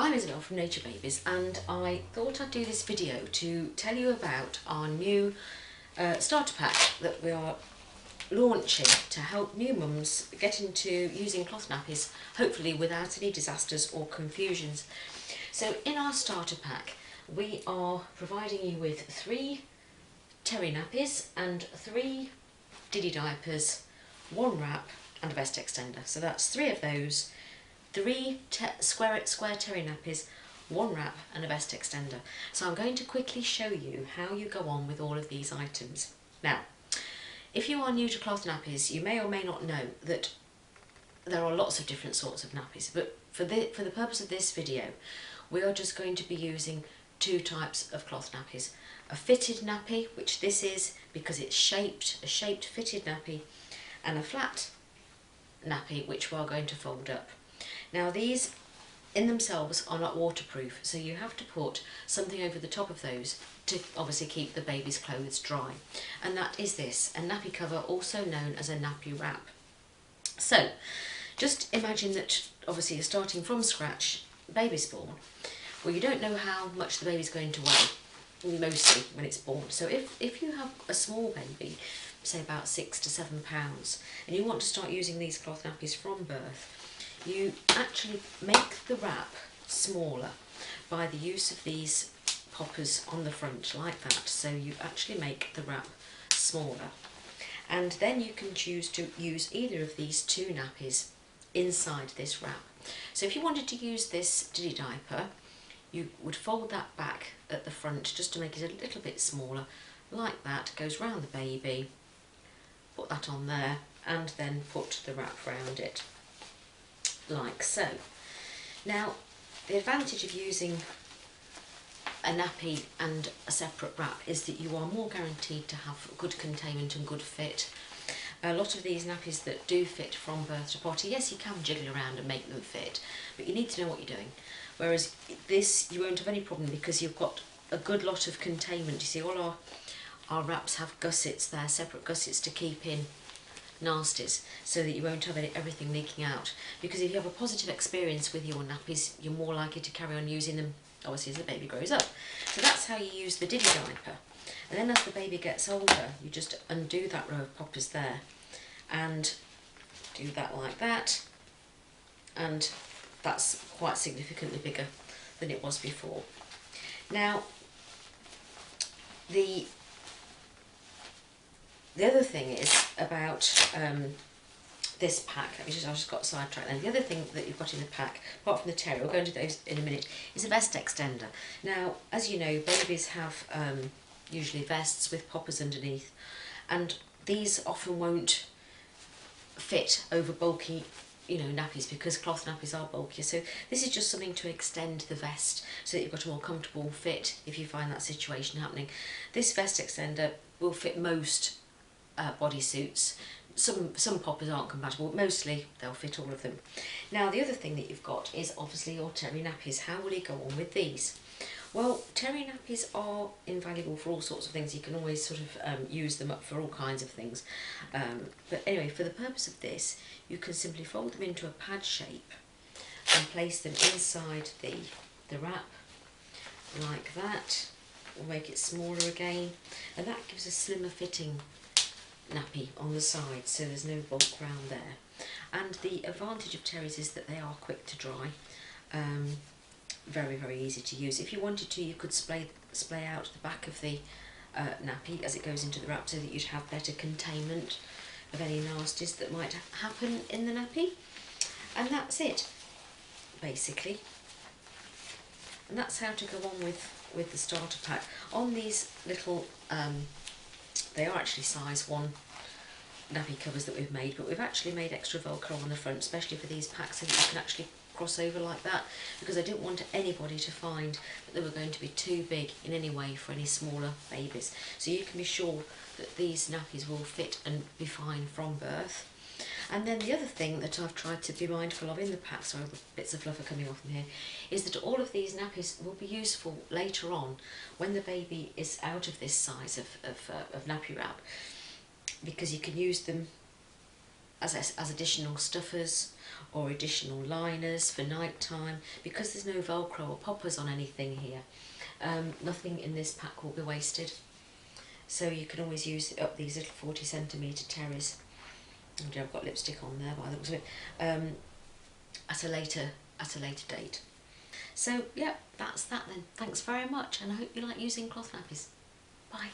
I'm Isabel from Nature Babies, and I thought I'd do this video to tell you about our new starter pack that we are launching to help new mums get into using cloth nappies, hopefully without any disasters or confusions. So in our starter pack we are providing you with 3 terry nappies and 3 diddy diapers, 1 wrap and a vest extender. So that's 3 of those. 3 square terry nappies, 1 wrap and a vest extender. So I'm going to quickly show you how you go on with all of these items. Now, if you are new to cloth nappies, you may or may not know that there are lots of different sorts of nappies, but for the purpose of this video, we are just going to be using 2 types of cloth nappies. A fitted nappy, which this is because it's a shaped fitted nappy, and a flat nappy, which we are going to fold up. Now these in themselves are not waterproof, so you have to put something over the top of those to obviously keep the baby's clothes dry, and that is this, a nappy cover, also known as a nappy wrap. So just imagine that obviously you're starting from scratch, baby's born. Well, you don't know how much the baby's going to weigh, mostly when it's born. So if you have a small baby, say about 6 to 7 pounds, and you want to start using these cloth nappies from birth, you actually make the wrap smaller by the use of these poppers on the front like that. So you actually make the wrap smaller, and then you can choose to use either of these 2 nappies inside this wrap. So if you wanted to use this diddy diaper, you would fold that back at the front just to make it a little bit smaller, like that, goes round the baby, put that on there, and then put the wrap round it like so. Now the advantage of using a nappy and a separate wrap is that you are more guaranteed to have good containment and good fit. A lot of these nappies that do fit from birth to potty, yes, you can jiggle around and make them fit, but you need to know what you're doing. Whereas this, you won't have any problem because you've got a good lot of containment. You see, all our wraps have gussets there, separate gussets to keep in nasties, so that you won't have everything leaking out. Because if you have a positive experience with your nappies, you're more likely to carry on using them, obviously, as the baby grows up. So that's how you use the diddy diaper. And then as the baby gets older, you just undo that row of poppers there and do that like that, and that's quite significantly bigger than it was before. Now the other thing is about this pack, I just got sidetracked then. The other thing that you've got in the pack, apart from the terry, we'll go into those in a minute, is a vest extender. Now, as you know, babies have usually vests with poppers underneath, and these often won't fit over bulky, nappies, because cloth nappies are bulkier. So this is just something to extend the vest so that you've got a more comfortable fit if you find that situation happening. This vest extender will fit most bodysuits. Some poppers aren't compatible, but mostly they'll fit all of them. Now the other thing that you've got is obviously your terry nappies. How will you go on with these? Well, terry nappies are invaluable for all sorts of things. You can always sort of use them up for all kinds of things. But anyway, for the purpose of this, you can simply fold them into a pad shape and place them inside the wrap like that. We'll make it smaller again, and that gives a slimmer fitting nappy on the side, so there's no bulk round there. And the advantage of terries is that they are quick to dry. Very, very easy to use. If you wanted to, you could splay out the back of the nappy as it goes into the wrap, so that you'd have better containment of any nasties that might happen in the nappy. And that's it, basically. And that's how to go on with the starter pack. On these little, they are actually size 1 nappy covers that we've made, but we've actually made extra Velcro on the front, especially for these packs, so that you can actually cross over like that, because I didn't want anybody to find that they were going to be too big in any way for any smaller babies. So you can be sure that these nappies will fit and be fine from birth. And then the other thing that I've tried to be mindful of in the pack, sorry, bits of fluff are coming off in here, is that all of these nappies will be useful later on when the baby is out of this size of nappy wrap, because you can use them as additional stuffers or additional liners for night time. Because there's no Velcro or poppers on anything here, nothing in this pack will be wasted. So you can always use up these little 40cm terries. I've got lipstick on there by the looks of it, at a later date. So yeah, that's that then. Thanks very much, and I hope you like using cloth nappies. Bye.